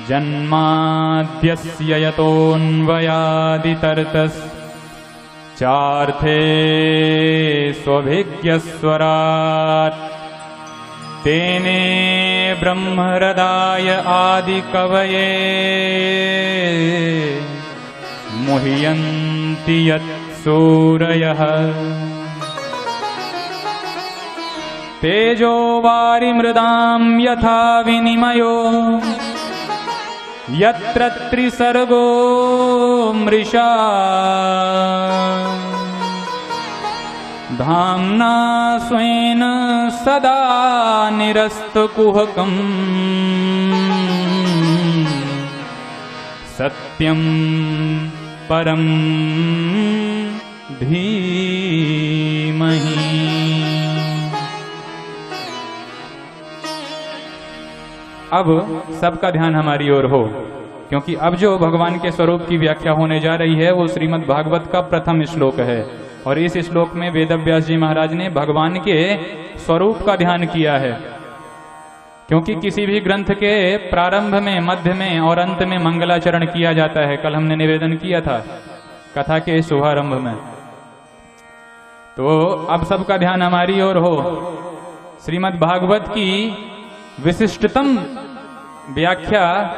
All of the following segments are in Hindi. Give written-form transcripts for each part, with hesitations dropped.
जन्माद्यस्य यतोऽन्वयादितरतश्चार्थे स्वभिज्ञस्वराट् तेने ब्रह्महृदाय आदिकवये मुह्यन्ति यत्सूरयः। तेजो वारिमृदां यथा विनिमयो यत्र त्रिसर्गो मृषा धाम्ना स्वेन सदा निरस्तकुहकम् सत्यं परं धीमहि। अब सबका ध्यान हमारी ओर हो, क्योंकि अब जो भगवान के स्वरूप की व्याख्या होने जा रही है वो श्रीमद् भागवत का प्रथम श्लोक है। और इस श्लोक में वेदव्यास जी महाराज ने भगवान के स्वरूप का ध्यान किया है, क्योंकि किसी भी ग्रंथ के प्रारंभ में, मध्य में और अंत में मंगलाचरण किया जाता है। कल हमने निवेदन किया था कथा के शुभारंभ में। तो अब सबका ध्यान हमारी ओर हो। श्रीमद् भागवत की विशिष्टतम व्याख्या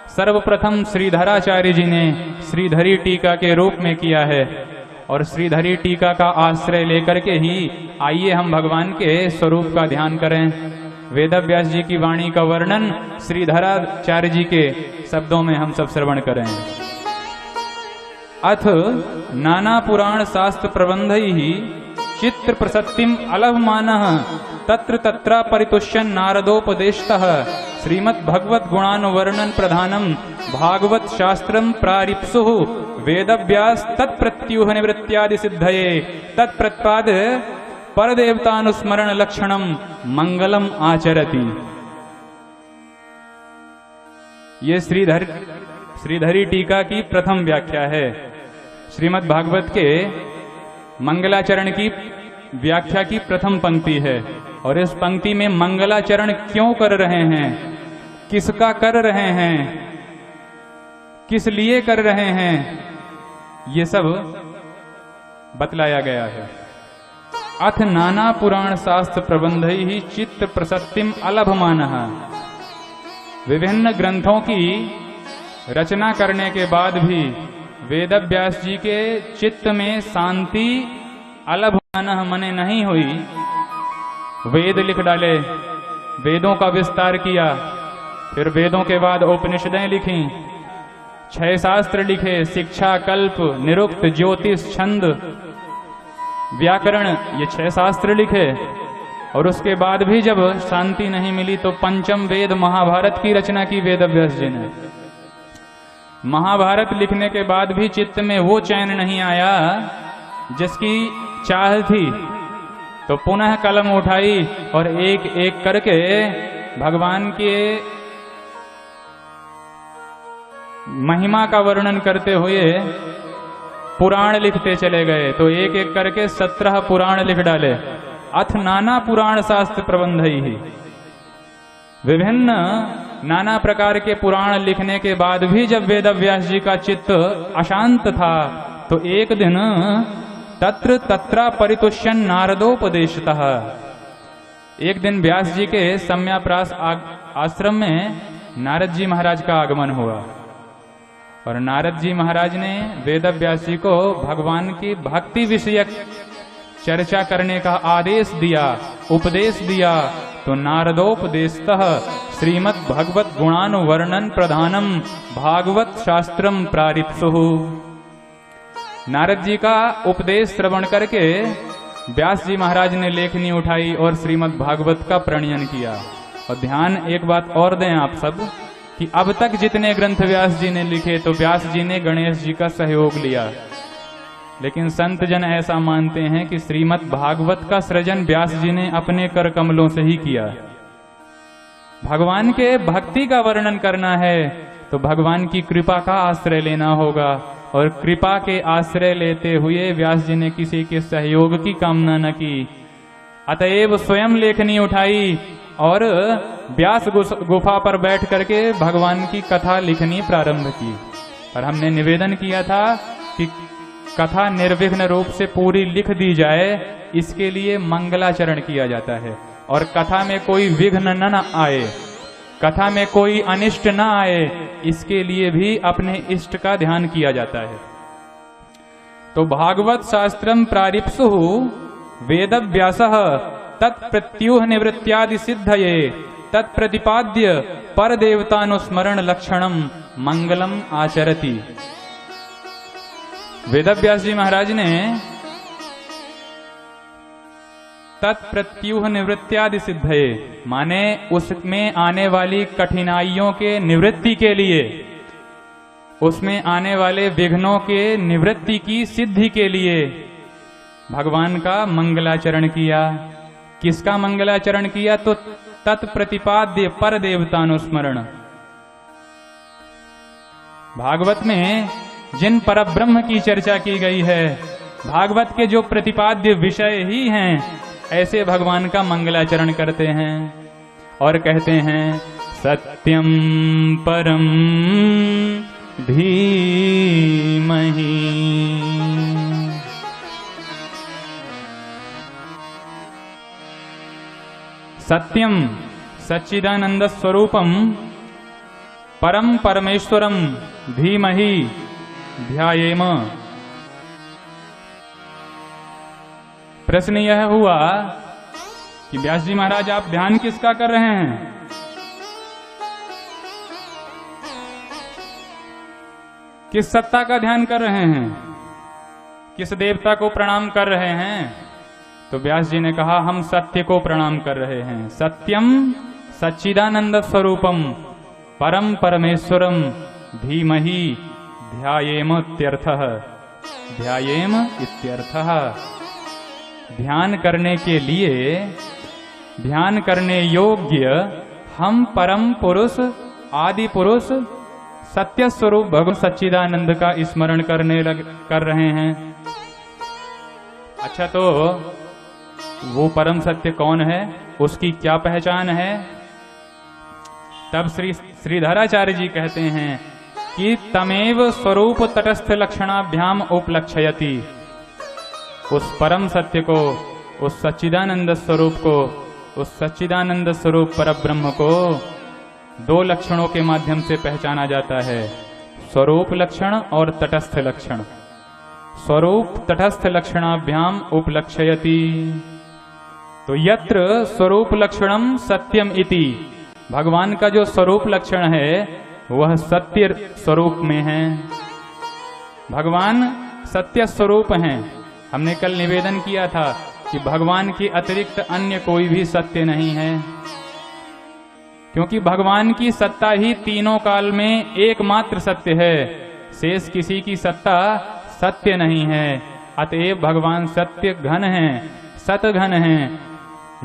सर्वप्रथम श्रीधराचार्य जी ने श्रीधरी टीका के रूप में किया है। और श्रीधरी टीका का आश्रय लेकर के ही आइए हम भगवान के स्वरूप का ध्यान करें। वेदव्यास जी की वाणी का वर्णन श्रीधराचार्य जी के शब्दों में हम सब श्रवण करें। अथ नाना पुराण शास्त्र प्रबंधैहि चित्र प्रसक्तिम अलभमानः तत्र तत्र परितुष्यन् नारदोपदेशतः श्रीमद् भगवत गुणानुवर्णन प्रधानम भागवत शास्त्रम प्रारिप्सुः वेदव्यास तत्प्रत्यूह निवृत्त्यादि सिद्धये तत्प्रत्पाद परदेवतानुस्मरण लक्षणम मंगलम आचरति। ये श्रीधरी टीका की प्रथम व्याख्या है। श्रीमद् भागवत के मंगलाचरण की व्याख्या की प्रथम पंक्ति है। और इस पंक्ति में मंगलाचरण क्यों कर रहे हैं, किसका कर रहे हैं, किस लिए कर रहे हैं, ये सब बतलाया गया है। अथ नाना पुराण शास्त्र प्रबंधैहि चित्त प्रसक्तिम अलभमानः। विभिन्न ग्रंथों की रचना करने के बाद भी वेदव्यास जी के चित्त में शांति अलभमानः मने नहीं हुई। वेद लिख डाले, वेदों का विस्तार किया, फिर वेदों के बाद उपनिषदें लिखी, 6 शास्त्र लिखे, शिक्षा, कल्प, निरुक्त, ज्योतिष, छंद, व्याकरण, ये 6 शास्त्र लिखे। और उसके बाद भी जब शांति नहीं मिली तो पंचम वेद महाभारत की रचना की वेदव्यास जी ने। महाभारत लिखने के बाद भी चित्त में वो चैन नहीं आया जिसकी चाह थी, तो पुनः कलम उठाई और एक एक करके भगवान के महिमा का वर्णन करते हुए पुराण लिखते चले गए। तो एक एक करके 17 पुराण लिख डाले। अथ नाना पुराण शास्त्र प्रबंधैहि। विभिन्न नाना प्रकार के पुराण लिखने के बाद भी जब वेदव्यास जी का चित्त अशांत था तो एक दिन तत्र तत्र परितुष्यन् नारदोपदेशतः, एक दिन व्यास जी के सम्याप्रास आश्रम में नारद जी महाराज का आगमन हुआ। और नारद जी महाराज ने वेदव्यास जी को भगवान की भक्ति विषयक चर्चा करने का आदेश दिया, उपदेश दिया। तो नारदोपदेशतः श्रीमद् भगवत गुणानुवर्णन प्रधानम भागवत शास्त्रम प्रारिप्सुः। नारद जी का उपदेश श्रवण करके व्यास जी महाराज ने लेखनी उठाई और श्रीमद् भागवत का प्रणयन किया। और ध्यान एक बात और दें आप सब कि अब तक जितने ग्रंथ व्यास जी ने लिखे तो व्यास जी ने गणेश जी का सहयोग लिया, लेकिन संत जन ऐसा मानते हैं कि श्रीमद् भागवत का सृजन व्यास जी ने अपने कर कमलों से ही किया। भगवान के भक्ति का वर्णन करना है तो भगवान की कृपा का आश्रय लेना होगा। और कृपा के आश्रय लेते हुए व्यास जी ने किसी के सहयोग की कामना न की, अतएव स्वयं लेखनी उठाई और व्यास गुफा पर बैठ करके भगवान की कथा लिखनी प्रारंभ की। और हमने निवेदन किया था कि कथा निर्विघ्न रूप से पूरी लिख दी जाए, इसके लिए मंगलाचरण किया जाता है। और कथा में कोई विघ्न न आए, कथा में कोई अनिष्ट न आए, इसके लिए भी अपने इष्ट का ध्यान किया जाता है। तो भागवत शास्त्रम प्रारिप्सु वेदव्यासः तत्प्रत्यूह निवृत्त्यादि सिद्धये तत्प्रतिपाद्य पर देवतानुस्मरण लक्षणम मंगलम आचरति। वेदव्यास जी महाराज ने तत्प्रत्यूह निवृत्त्यादि सिद्धये माने उसमें आने वाली कठिनाइयों के निवृत्ति के लिए, उसमें आने वाले विघ्नों के निवृत्ति की सिद्धि के लिए भगवान का मंगलाचरण किया। किसका मंगलाचरण किया? तो तत्प्रतिपाद्य पर देवतानुस्मरण। भागवत में जिन परब्रह्म की चर्चा की गई है, भागवत के जो प्रतिपाद्य विषय ही हैं, ऐसे भगवान का मंगलाचरण करते हैं और कहते हैं सत्यम परम धीमहि। सत्यम सच्चिदानंद स्वरूपम परम परमेश्वरम धीमहि ध्यायेम। प्रश्न यह हुआ कि व्यास जी महाराज आप ध्यान किसका कर रहे हैं? किस सत्ता का ध्यान कर रहे हैं? किस देवता को प्रणाम कर रहे हैं? तो व्यास जी ने कहा हम सत्य को प्रणाम कर रहे हैं। सत्यम सच्चिदानंद स्वरूपम परम परमेश्वरम धीमहि ध्यायेम इत्यर्थः। ध्यायेम इत्यर्थः। ध्यान करने के लिए, ध्यान करने योग्य हम परम पुरुष आदि पुरुष सत्य स्वरूप भगवान सच्चिदानंद का स्मरण कर रहे हैं। अच्छा, तो वो परम सत्य कौन है, उसकी क्या पहचान है? तब श्रीधराचार्य जी कहते हैं कि तमेव स्वरूप तटस्थ लक्षणाभ्याम उपलक्षयति। उस परम सत्य को, उस सच्चिदानंद स्वरूप को, उस सच्चिदानंद स्वरूप परब्रह्म को दो लक्षणों के माध्यम से पहचाना जाता है, स्वरूप लक्षण और तटस्थ लक्षण। स्वरूप तटस्थ लक्षणाभ्याम उपलक्षयति। तो यत्र स्वरूप लक्षणम सत्यम इति, भगवान का जो स्वरूप लक्षण है वह सत्य स्वरूप में है। भगवान सत्य स्वरूप हैं। हमने कल निवेदन किया था कि भगवान के अतिरिक्त अन्य कोई भी सत्य नहीं है, क्योंकि भगवान की सत्ता ही तीनों काल में एकमात्र सत्य है। शेष किसी की सत्ता सत्य नहीं है। अतएव भगवान सत्य घन हैं, सत घन हैं।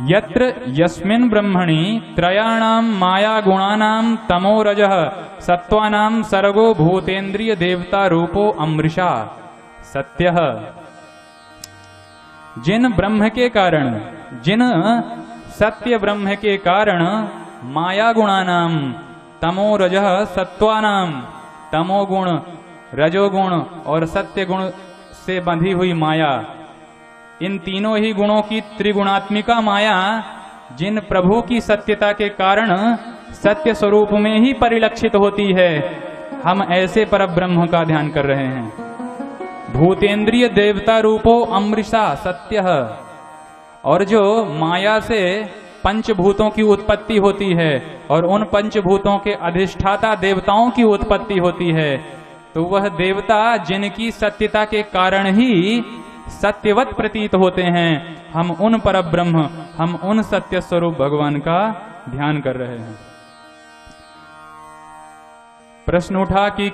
यत्र यस्मिन् ब्रह्मणि त्रयाणाम माया गुणानाम तमो रजः सत्वानाम सर्गो भूतेन्द्रिय देवता रूपो अमृषा सत्यः। जिन ब्रह्म के कारण, जिन सत्य ब्रह्म के कारण माया गुणानाम तमो रजः सत्वानाम, तमोगुण, रजोगुण और सत्य गुण से बंधी हुई माया, इन तीनों ही गुणों की त्रिगुणात्मिका माया जिन प्रभु की सत्यता के कारण सत्य स्वरूप में ही परिलक्षित होती है, हम ऐसे परब्रह्म का ध्यान कर रहे हैं। भूतेन्द्रिय देवता रूपो अमृषा सत्यः। और जो माया से पंचभूतों की उत्पत्ति होती है और उन पंचभूतों के अधिष्ठाता देवताओं की उत्पत्ति होती है, तो वह देवता जिनकी सत्यता के कारण ही सत्यवत प्रतीत होते हैं, हम उन परब्रह्म, हम उन सत्य स्वरूप भगवान का ध्यान कर रहे हैं। प्रश्न उठा कि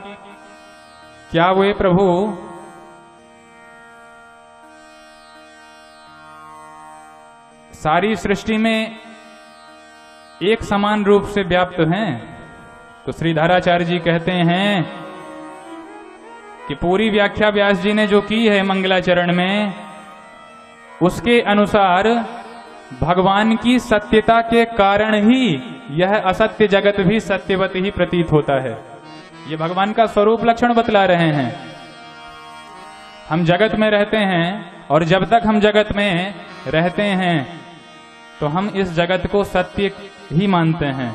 क्या वे प्रभु सारी सृष्टि में एक समान रूप से व्याप्त हैं? तो श्रीधराचार्य जी कहते हैं कि पूरी व्याख्या व्यास जी ने जो की है मंगलाचरण में, उसके अनुसार भगवान की सत्यता के कारण ही यह असत्य जगत भी सत्यवत ही प्रतीत होता है। ये भगवान का स्वरूप लक्षण बतला रहे हैं। हम जगत में रहते हैं और जब तक हम जगत में रहते हैं तो हम इस जगत को सत्य ही मानते हैं,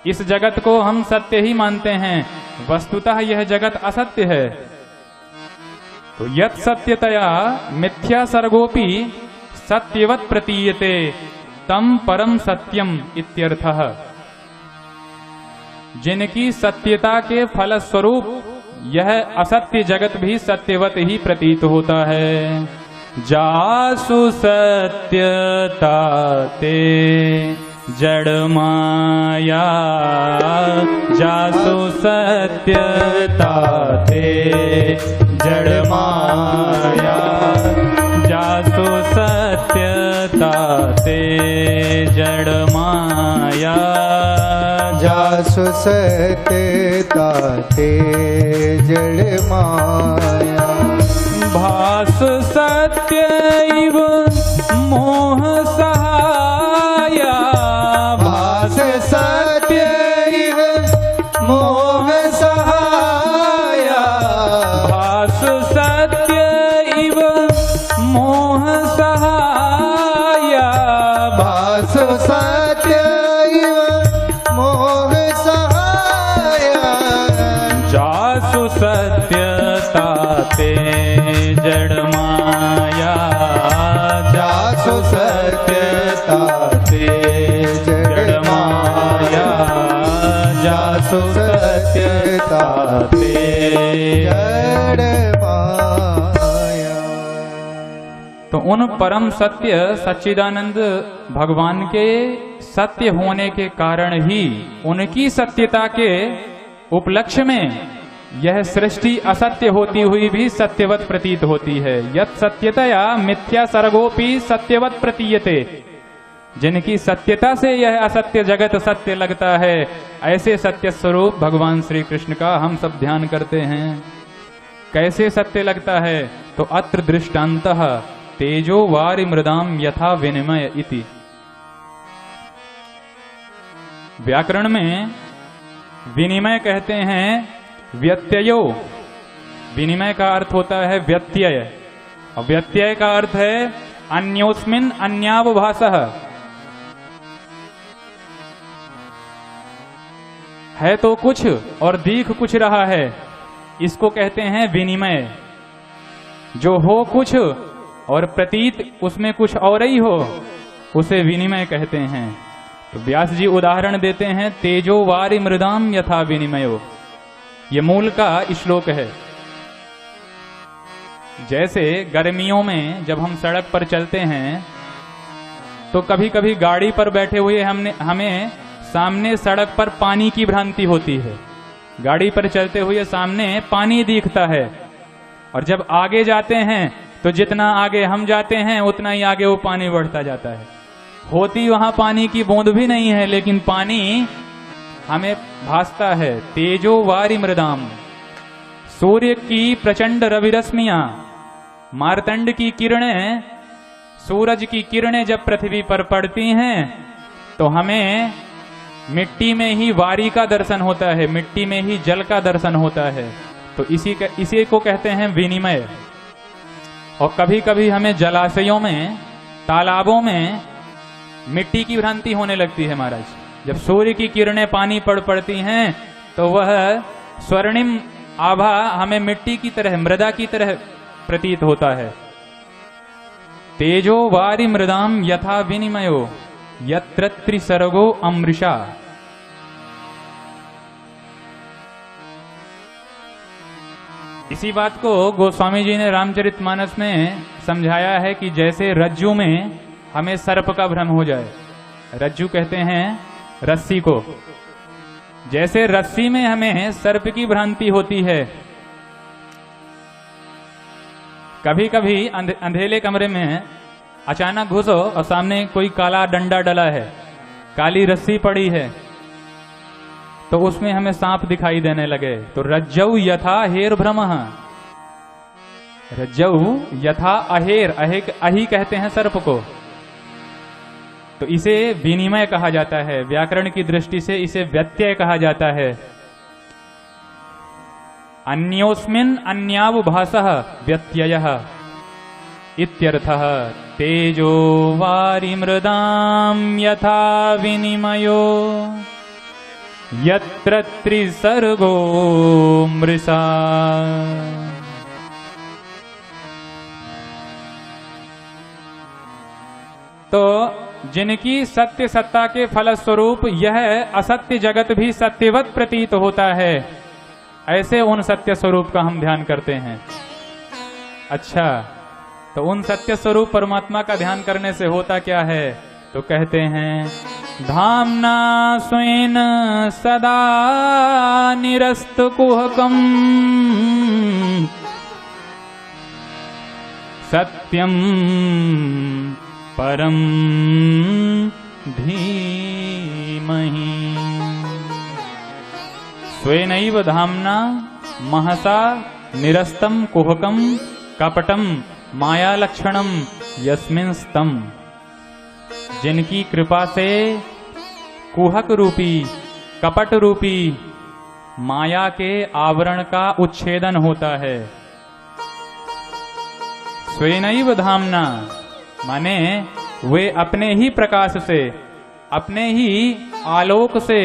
इस जगत को हम सत्य ही मानते हैं। वस्तुतः यह जगत असत्य है। तो यत् सत्यतया मिथ्या सर्गोपि सत्यवत प्रतीयते तम परम सत्यम इत्यर्थः। जिनकी सत्यता के फलस्वरूप यह असत्य जगत भी सत्यवत ही प्रतीत होता है। जासु सत्यता ते जड़ माया, जासु सत्यता ते जड़ माया, जासु सत्यता ते जड़ माया, जासु सत्यता ते जड़ माया। भास सत्यैव मोह सहाया, भास सत्यैव मोह सहाया, भास सत्यैव मोह सहाया, भास सत्यैव मोह सहाया। जासु सत्यता ते जड़ माया, जासु सत्यता ते जड़ माया, जासु सत्यता ते जड़ माया। तो उन परम सत्य सच्चिदानंद भगवान के सत्य होने के कारण ही उनकी सत्यता के उपलक्ष्य में यह सृष्टि असत्य होती हुई भी सत्यवत प्रतीत होती है। यत् सत्यतया मिथ्या सर्गोपि सत्यवत प्रतीयते। जिनकी सत्यता से यह असत्य जगत सत्य लगता है, ऐसे सत्य स्वरूप भगवान श्री कृष्ण का हम सब ध्यान करते हैं। कैसे सत्य लगता है? तो अत्र दृष्टान्तः तेजो वारि मृदाम यथा विनिमय इति। व्याकरण में विनिमय कहते हैं व्यत्ययो। विनिमय का अर्थ होता है व्यत्यय, और व्यत्यय का अर्थ है अन्योस्मिन् अन्यावभासः। है तो कुछ और दिख कुछ रहा है, इसको कहते हैं विनिमय। जो हो कुछ और प्रतीत उसमें कुछ और ही हो, उसे विनिमय कहते हैं। तो व्यास जी उदाहरण देते हैं तेजो वारि मृदाम यथा विनिमयो। ये मूल का श्लोक है। जैसे गर्मियों में जब हम सड़क पर चलते हैं तो कभी कभी गाड़ी पर बैठे हुए हमें सामने सड़क पर पानी की भ्रांति होती है। गाड़ी पर चलते हुए सामने पानी दिखता है, और जब आगे जाते हैं तो जितना आगे हम जाते हैं उतना ही आगे वो पानी बढ़ता जाता है। होती वहां पानी की बूंद भी नहीं है, लेकिन पानी हमें भासता है। तेजो वारि मृदाम, सूर्य की प्रचंड रविरश्मियां, मार्तंड की किरणें, सूरज की किरणें जब पृथ्वी पर पड़ती हैं तो हमें मिट्टी में ही वारी का दर्शन होता है, मिट्टी में ही जल का दर्शन होता है। तो इसी को कहते हैं विनिमय। और कभी कभी हमें जलाशयों में, तालाबों में मिट्टी की भ्रांति होने लगती है महाराज। जब सूर्य की किरणें पानी पर पड़ती हैं तो वह स्वर्णिम आभा हमें मिट्टी की तरह, मृदा की तरह प्रतीत होता है। तेजो वारि मृदाम यथा विनिमयो यत्र त्रिसर्गो अमृषा। इसी बात को गोस्वामी जी ने रामचरितमानस में समझाया है कि जैसे रज्जू में हमें सर्प का भ्रम हो जाए, रज्जू कहते हैं रस्सी को, जैसे रस्सी में हमें सर्प की भ्रांति होती है। कभी कभी अंधेले कमरे में अचानक घुसो और सामने कोई काला डंडा डला है, काली रस्सी पड़ी है, तो उसमें हमें सांप दिखाई देने लगे। तो रज्जौ यथा हेर भ्रमः, रज्जौ यथा अहेर, अही कहते हैं सर्प को, तो इसे विनिमय कहा जाता है। व्याकरण की दृष्टि से इसे व्यत्यय कहा जाता है। अन्योस्मिन् अन्यावभासः व्यत्ययः इत्यर्थः। तेजो वारिमृदां यथा विनिमयो यत्र त्रिसर्गो मृषा। तो जिनकी सत्य सत्ता के फलस्वरूप यह असत्य जगत भी सत्यवत प्रतीत होता है, ऐसे उन सत्य स्वरूप का हम ध्यान करते हैं। अच्छा, तो उन सत्य स्वरूप परमात्मा का ध्यान करने से होता क्या है? तो कहते हैं धाम्ना स्वेन सदा निरस्तकुहकम् सत्यम परम धीमहि। स्वेनैव धाम्ना महसा निरस्तम कुहकम कपटम मायालक्षणम यस्मिंस्तम। जिनकी कृपा से कुहक रूपी कपट रूपी माया के आवरण का उच्छेदन होता है। स्वेनैव धाम्ना माने वे अपने ही प्रकाश से, अपने ही आलोक से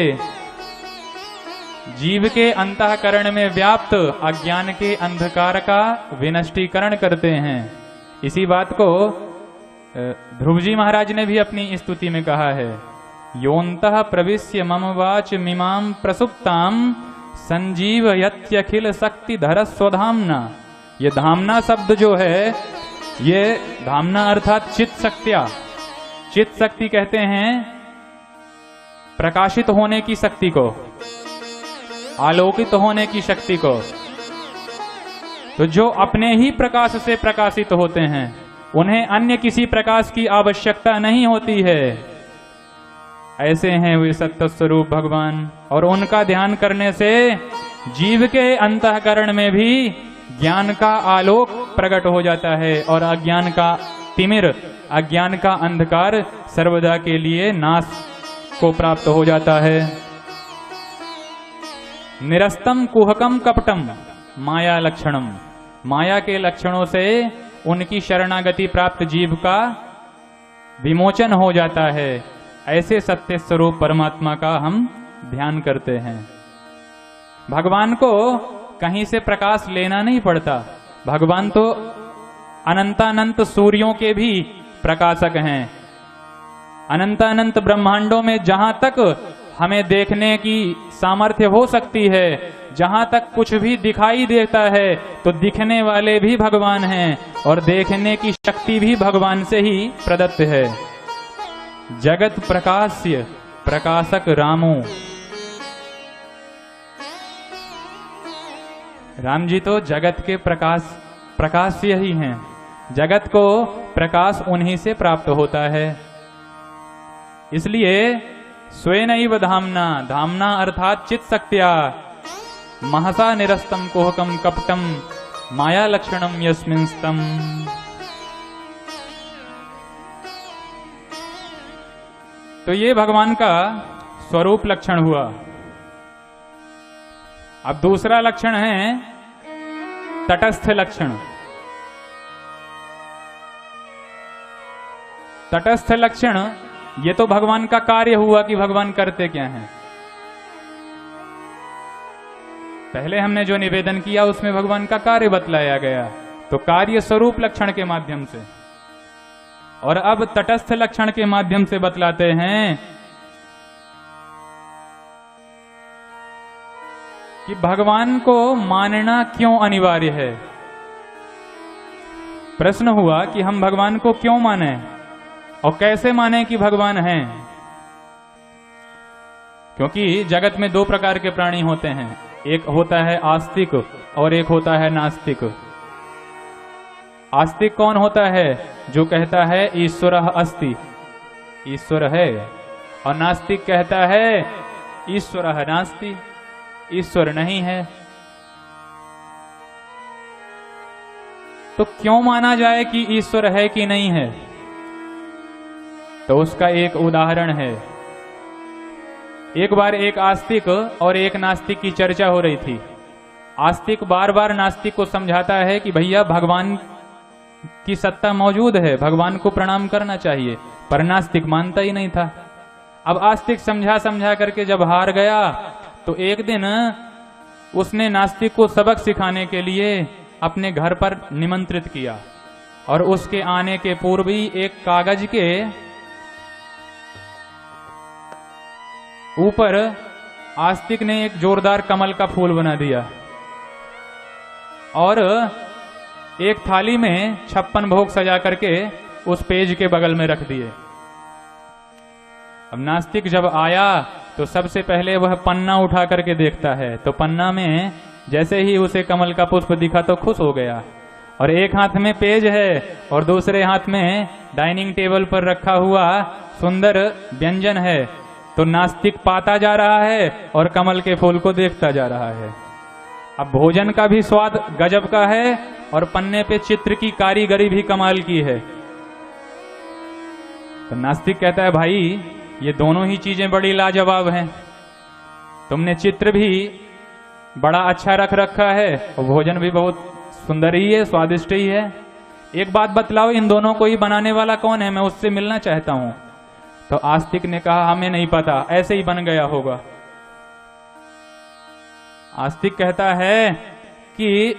जीव के अंतःकरण में व्याप्त अज्ञान के अंधकार का विनष्टीकरण करते हैं। इसी बात को ध्रुव जी महाराज ने भी अपनी स्तुति में कहा है, योऽन्तः प्रविश्य मम वाच मिमां प्रसुप्तां संजीवयत्यखिल शक्तिधर स्वधाम्ना। ये धामना शब्द जो है, ये धामना अर्थात चित्त शक्तिया, चित्त शक्ति कहते हैं प्रकाशित होने की शक्ति को, आलोकित होने की शक्ति को। तो जो अपने ही प्रकाश से प्रकाशित होते हैं, उन्हें अन्य किसी प्रकाश की आवश्यकता नहीं होती है। ऐसे हैं वे सत्य स्वरूप भगवान। और उनका ध्यान करने से जीव के अंतःकरण में भी ज्ञान का आलोक प्रकट हो जाता है और अज्ञान का तिमिर, अज्ञान का अंधकार सर्वदा के लिए नाश को प्राप्त हो जाता है। निरस्तम कुहकम कपटम माया लक्षणम। माया के लक्षणों से उनकी शरणागति प्राप्त जीव का विमोचन हो जाता है। ऐसे सत्य स्वरूप परमात्मा का हम ध्यान करते हैं। भगवान को कहीं से प्रकाश लेना नहीं पड़ता। भगवान तो अनंतानंत सूर्यों के भी प्रकाशक हैं। अनंतानंत ब्रह्मांडों में जहां तक हमें देखने की सामर्थ्य हो सकती है, जहां तक कुछ भी दिखाई देता है, तो दिखने वाले भी भगवान हैं और देखने की शक्ति भी भगवान से ही प्रदत्त है। जगत प्रकाश्य प्रकाशक रामो। राम जी तो जगत के प्रकाश्य ही हैं। जगत को प्रकाश उन्हीं से प्राप्त होता है। इसलिए स्वेनैव धाम्ना, धाम्ना अर्थात चित्त शक्त्या, महसा निरस्तम कुहकम कपटम माया लक्षणम यस्मिंस्तम। तो ये भगवान का स्वरूप लक्षण हुआ। अब दूसरा लक्षण है तटस्थ लक्षण। तटस्थ लक्षण ये तो भगवान का कार्य हुआ कि भगवान करते क्या हैं। पहले हमने जो निवेदन किया उसमें भगवान का कार्य बतलाया गया, तो कार्य स्वरूप लक्षण के माध्यम से। और अब तटस्थ लक्षण के माध्यम से बतलाते हैं कि भगवान को मानना क्यों अनिवार्य है। प्रश्न हुआ कि हम भगवान को क्यों माने और कैसे माने कि भगवान हैं। क्योंकि जगत में दो प्रकार के प्राणी होते हैं, एक होता है आस्तिक और एक होता है नास्तिक। आस्तिक कौन होता है? जो कहता है ईश्वरः अस्ति, ईश्वर है। और नास्तिक कहता है ईश्वरः नास्ति, ईश्वर नहीं है। तो क्यों माना जाए कि ईश्वर है कि नहीं है? तो उसका एक उदाहरण है। एक बार एक आस्तिक और एक नास्तिक की चर्चा हो रही थी। आस्तिक बार बार नास्तिक को समझाता है कि भैया भगवान की सत्ता मौजूद है, भगवान को प्रणाम करना चाहिए, पर नास्तिक मानता ही नहीं था। अब आस्तिक समझा समझा करके जब हार गया तो एक दिन उसने नास्तिक को सबक सिखाने के लिए अपने घर पर निमंत्रित किया और उसके आने के पूर्व ही एक कागज के ऊपर आस्तिक ने एक जोरदार कमल का फूल बना दिया और एक थाली में 56 भोग सजा करके उस पेज के बगल में रख दिए। अब नास्तिक जब आया तो सबसे पहले वह पन्ना उठा करके देखता है, तो पन्ना में जैसे ही उसे कमल का पुष्प दिखा तो खुश हो गया, और एक हाथ में पेज है और दूसरे हाथ में डाइनिंग टेबल पर रखा हुआ सुंदर व्यंजन है। तो नास्तिक पाता जा रहा है और कमल के फूल को देखता जा रहा है। अब भोजन का भी स्वाद गजब का है और पन्ने पे चित्र की कारीगरी भी कमाल की है। तो नास्तिक कहता है, भाई ये दोनों ही चीजें बड़ी लाजवाब हैं, तुमने चित्र भी बड़ा अच्छा रख रखा है और भोजन भी बहुत सुंदर ही है, स्वादिष्ट ही है। एक बात बतलाओ, इन दोनों को ही बनाने वाला कौन है? मैं उससे मिलना चाहता हूं। तो आस्तिक ने कहा, हमें नहीं पता, ऐसे ही बन गया होगा। आस्तिक कहता है कि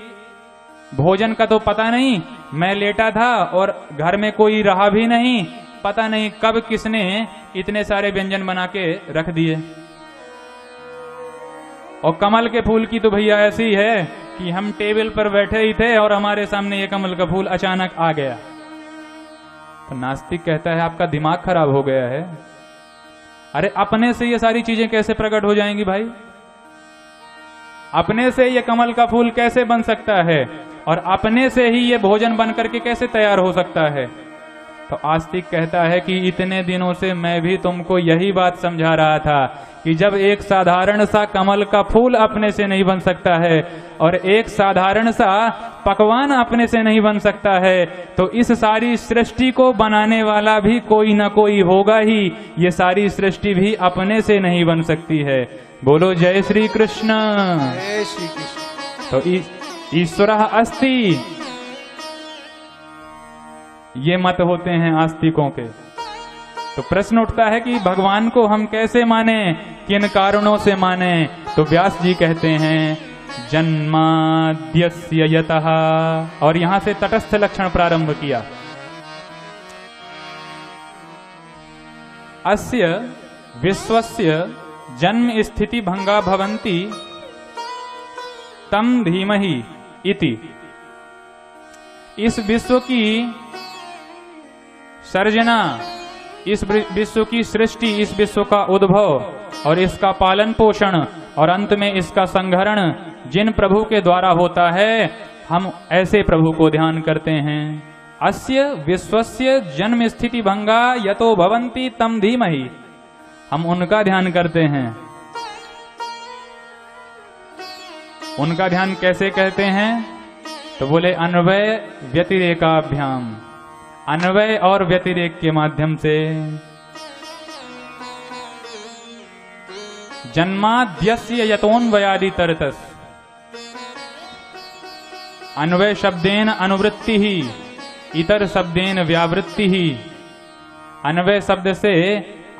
भोजन का तो पता नहीं, मैं लेटा था और घर में कोई रहा भी नहीं, पता नहीं कब किसने इतने सारे व्यंजन बना के रख दिए। और कमल के फूल की तो भैया ऐसी है कि हम टेबल पर बैठे ही थे और हमारे सामने ये कमल का फूल अचानक आ गया। तो नास्तिक कहता है, आपका दिमाग खराब हो गया है। अरे अपने से ये सारी चीजें कैसे प्रकट हो जाएंगी भाई? अपने से ये कमल का फूल कैसे बन सकता है और अपने से ही ये भोजन बन करके कैसे तैयार हो सकता है? तो आस्तिक कहता है कि इतने दिनों से मैं भी तुमको यही बात समझा रहा था कि जब एक साधारण सा कमल का फूल अपने से नहीं बन सकता है और एक साधारण सा पकवान अपने से नहीं बन सकता है, तो इस सारी सृष्टि को बनाने वाला भी कोई ना कोई होगा ही। ये सारी सृष्टि भी अपने से नहीं बन सकती है। बोलो जय श्री कृष्ण। जय श्री कृष्ण। तो ईश्वरः अस्ति, ये मत होते हैं आस्तिकों के। तो प्रश्न उठता है कि भगवान को हम कैसे माने, किन कारणों से माने? तो व्यास जी कहते हैं, जन्माद्यस्य यतः, और यहां से तटस्थ लक्षण प्रारंभ किया। अस्य विश्वस्य जन्म स्थिति भंगा भवन्ति तम धीमहि इति। इस विश्व की सर्जना, इस विश्व की सृष्टि, इस विश्व का उद्भव और इसका पालन पोषण और अंत में इसका संहरण जिन प्रभु के द्वारा होता है, हम ऐसे प्रभु को ध्यान करते हैं। अस्य विश्वस्य जन्म स्थिति भंगा यतो भवन्ति तम धीमहि, हम उनका ध्यान करते हैं। उनका ध्यान कैसे कहते हैं? तो बोले अन्वय व्यतिरेकाभ्याम, अन्वय और व्यतिरेक के माध्यम से। जन्माद्यस्य यतोन्वयादि तरतस, अन्वय शब्देन अनुवृत्ति ही, इतर शब्देन व्यावृत्ति ही। अन्वय शब्द से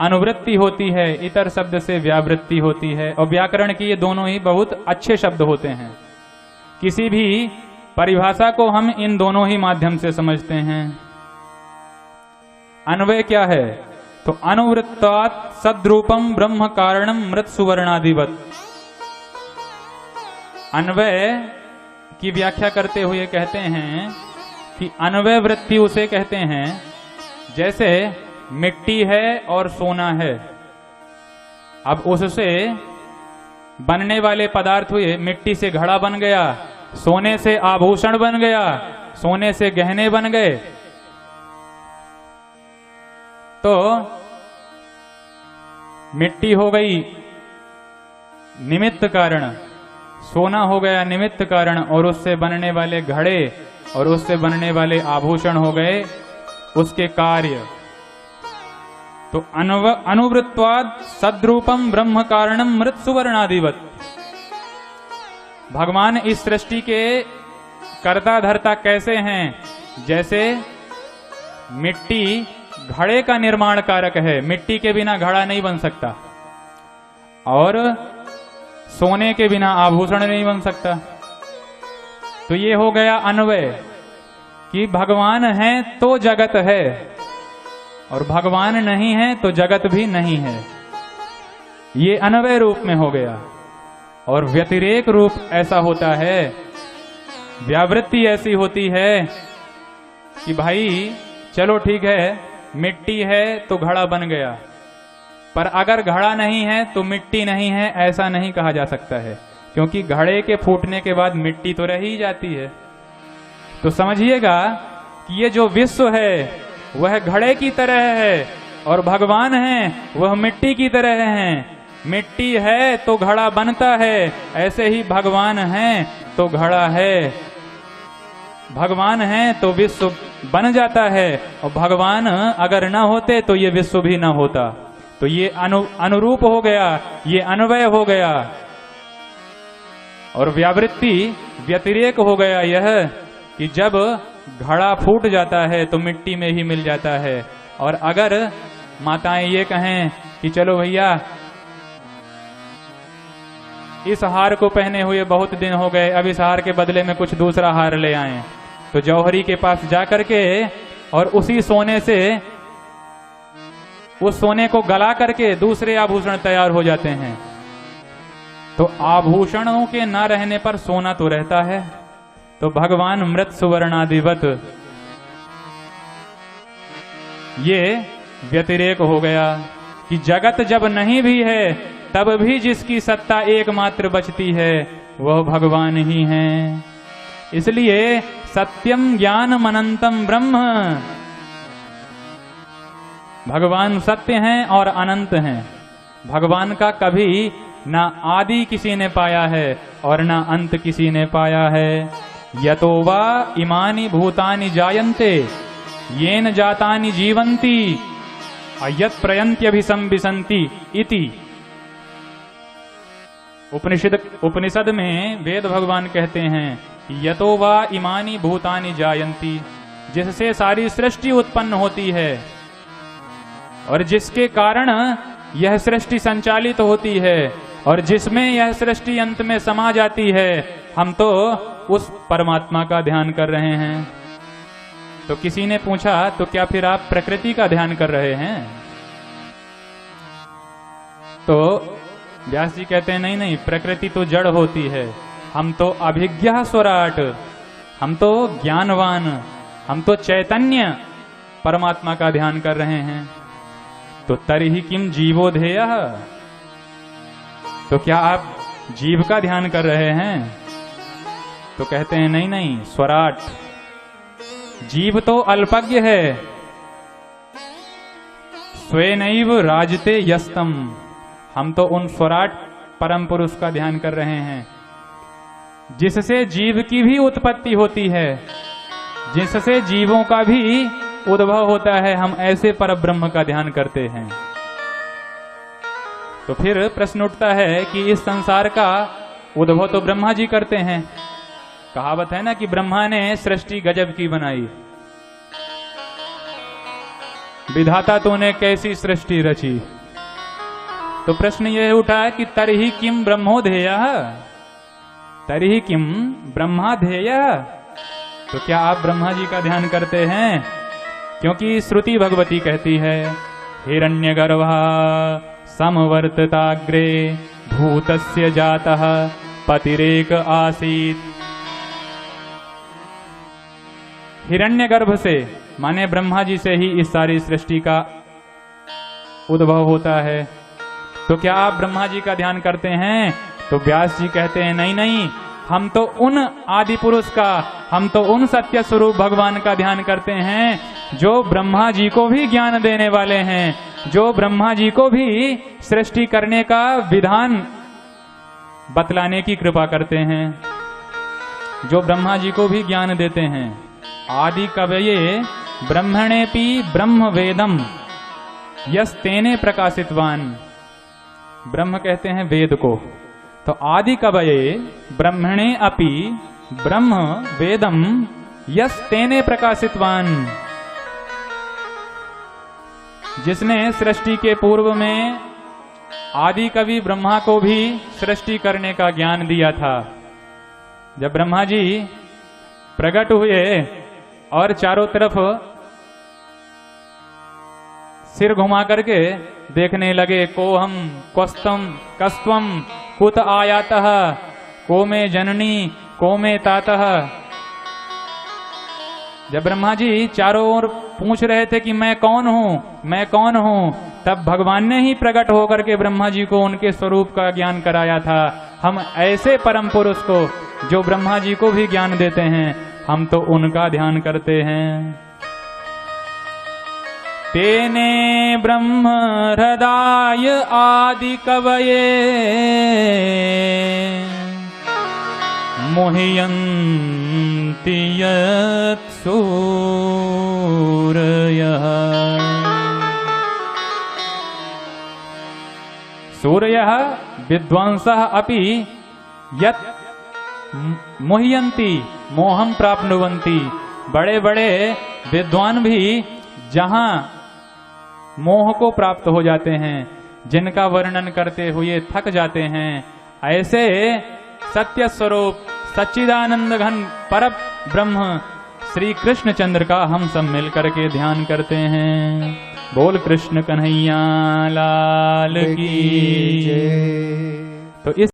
अनुवृत्ति होती है, इतर शब्द से व्यावृत्ति होती है। और व्याकरण की ये दोनों ही बहुत अच्छे शब्द होते हैं। किसी भी परिभाषा को हम इन दोनों ही माध्यम से समझते हैं। अन्वय क्या है? तो अनुवृत्तात् सद्रूपम ब्रह्म कारणम मृत सुवर्णादिवत। अन्वय की व्याख्या करते हुए कहते हैं कि अन्वय वृत्ति उसे कहते हैं जैसे मिट्टी है और सोना है। अब उससे बनने वाले पदार्थ हुए, मिट्टी से घड़ा बन गया, सोने से आभूषण बन गया, सोने से गहने बन गए। तो मिट्टी हो गई निमित्त कारण, सोना हो गया निमित्त कारण, और उससे बनने वाले घड़े और उससे बनने वाले आभूषण हो गए उसके कार्य। तो अनुवृत्वाद सद्रूपम ब्रह्म कारणम मृत सुवर्णादिवत। भगवान इस सृष्टि के कर्ता धर्ता कैसे हैं? जैसे मिट्टी घड़े का निर्माण कारक है, मिट्टी के बिना घड़ा नहीं बन सकता, और सोने के बिना आभूषण नहीं बन सकता। तो ये हो गया अन्वय कि भगवान है तो जगत है, और भगवान नहीं है तो जगत भी नहीं है। ये अन्वय रूप में हो गया। और व्यतिरेक रूप ऐसा होता है, व्यावृत्ति ऐसी होती है कि भाई चलो ठीक है, मिट्टी है तो घड़ा बन गया, पर अगर घड़ा नहीं है तो मिट्टी नहीं है, ऐसा नहीं कहा जा सकता है, क्योंकि घड़े के फूटने के बाद मिट्टी तो रह ही जाती है। तो समझिएगा कि ये जो विश्व है वह घड़े की तरह है, और भगवान है वह मिट्टी की तरह है। मिट्टी है तो घड़ा बनता है, ऐसे ही भगवान है तो घड़ा है। भगवान है तो विश्व बन जाता है, और भगवान अगर न होते तो ये विश्व भी न होता। तो ये अनुरूप हो गया, ये अन्वय हो गया। और व्यावृत्ति व्यतिरेक हो गया यह कि जब घड़ा फूट जाता है तो मिट्टी में ही मिल जाता है। और अगर माताएं ये कहें कि चलो भैया इस हार को पहने हुए बहुत दिन हो गए, अब इस हार के बदले में कुछ दूसरा हार ले आएं, तो जौहरी के पास जाकर के और उसी सोने से उस सोने को गला करके दूसरे आभूषण तैयार हो जाते हैं। तो आभूषणों के न रहने पर सोना तो रहता है। तो भगवान मृत सुवर्णादिवत, ये व्यतिरेक हो गया कि जगत जब नहीं भी है तब भी जिसकी सत्ता एकमात्र बचती है वह भगवान ही है। इसलिए सत्यम ज्ञानम अनंतम ब्रह्म, भगवान सत्य हैं और अनंत हैं। भगवान का कभी ना आदि किसी ने पाया है और ना अंत किसी ने पाया है। यतो वा इमानि भूतानि जायन्ते येन जातानि जीवन्ति अयत् प्रयन्त्यभिसंविशन्ति इति। उपनिषद में वेद भगवान कहते हैं कि यतो वा इमानि भूतानि जायन्ति, जिससे सारी सृष्टि उत्पन्न होती है और जिसके कारण यह सृष्टि संचालित होती है और जिसमें यह सृष्टि अंत में समा जाती है, हम तो उस परमात्मा का ध्यान कर रहे हैं। तो किसी ने पूछा तो क्या फिर आप प्रकृति का ध्यान कर रहे हैं? तो व्यास जी कहते हैं नहीं नहीं, प्रकृति तो जड़ होती है, हम तो अभिज्ञा स्वराट, हम तो ज्ञानवान, हम तो चैतन्य परमात्मा का ध्यान कर रहे हैं। तो तर्हि किम जीवो ध्येयः, तो क्या आप जीव का ध्यान कर रहे हैं? तो कहते हैं नहीं नहीं, स्वराट, जीव तो अल्पज्ञ है, स्वेनैव राजते यस्तम, हम तो उन स्वराट परम पुरुष का ध्यान कर रहे हैं जिससे जीव की भी उत्पत्ति होती है, जिससे जीवों का भी उद्भव होता है। हम ऐसे परब्रह्म का ध्यान करते हैं। तो फिर प्रश्न उठता है कि इस संसार का उद्भव तो ब्रह्मा जी करते हैं। कहावत है ना कि ब्रह्मा ने सृष्टि गजब की बनाई, विधाता तूने कैसी सृष्टि रची। तो प्रश्न यह उठा कि तर्हि किम ब्रह्मोध्येयः, तर्हि किम ब्रह्माध्येयः, तो क्या आप ब्रह्मा जी का ध्यान करते हैं? क्योंकि श्रुति भगवती कहती है हिरण्यगर्भः समवर्तताग्रे भूतस्य जातः पतिरेक आसीत्। हिरण्यगर्भ से माने ब्रह्मा जी से ही इस सारी सृष्टि का उद्भव होता है। तो क्या आप ब्रह्मा जी का ध्यान करते हैं? तो व्यास जी कहते हैं नहीं नहीं, हम तो उन आदि पुरुष का, हम तो उन सत्य स्वरूप भगवान का ध्यान करते हैं जो ब्रह्मा जी को भी ज्ञान देने वाले हैं, जो ब्रह्मा जी को भी सृष्टि करने का विधान बतलाने की कृपा करते हैं। जो ब्रह्मा जी को भी ज्ञान देते हैं। आदि कवये ब्रह्मणेपि ब्रह्म वेदम यस्तेने प्रकाशितवान। ब्रह्म कहते हैं वेद को, तो आदि कवये ब्रह्मणे अपि ब्रह्म वेदम यस्तेने प्रकाशितवान। जिसने सृष्टि के पूर्व में आदि कवि ब्रह्मा को भी सृष्टि करने का ज्ञान दिया था। जब ब्रह्मा जी प्रकट हुए और चारों तरफ सिर घुमा करके देखने लगे, को हम क्वस्तम कस्त्वम कुत आयातः को में जननी को में तातः। जब ब्रह्मा जी चारों ओर पूछ रहे थे कि मैं कौन हूं, मैं कौन हूं, तब भगवान ने ही प्रकट होकर के ब्रह्मा जी को उनके स्वरूप का ज्ञान कराया था। हम ऐसे परम पुरुष को, जो ब्रह्मा जी को भी ज्ञान देते हैं, हम तो उनका ध्यान करते हैं। तेने ब्रह्म हृदय आदि कवये मोहयन्ति यत् सूरयः। सूरयः विद्वांसः अपि यत् मोहयन्ति मोहं प्राप्नुवन्ति। बड़े बड़े विद्वान भी जहां मोह को प्राप्त हो जाते हैं, जिनका वर्णन करते हुए थक जाते हैं, ऐसे सत्य स्वरूप सच्चिदानंद घन पर ब्रह्म श्री कृष्ण चंद्र का हम सब मिल करके ध्यान करते हैं। बोल कृष्ण कन्हैया लाल की। तो इस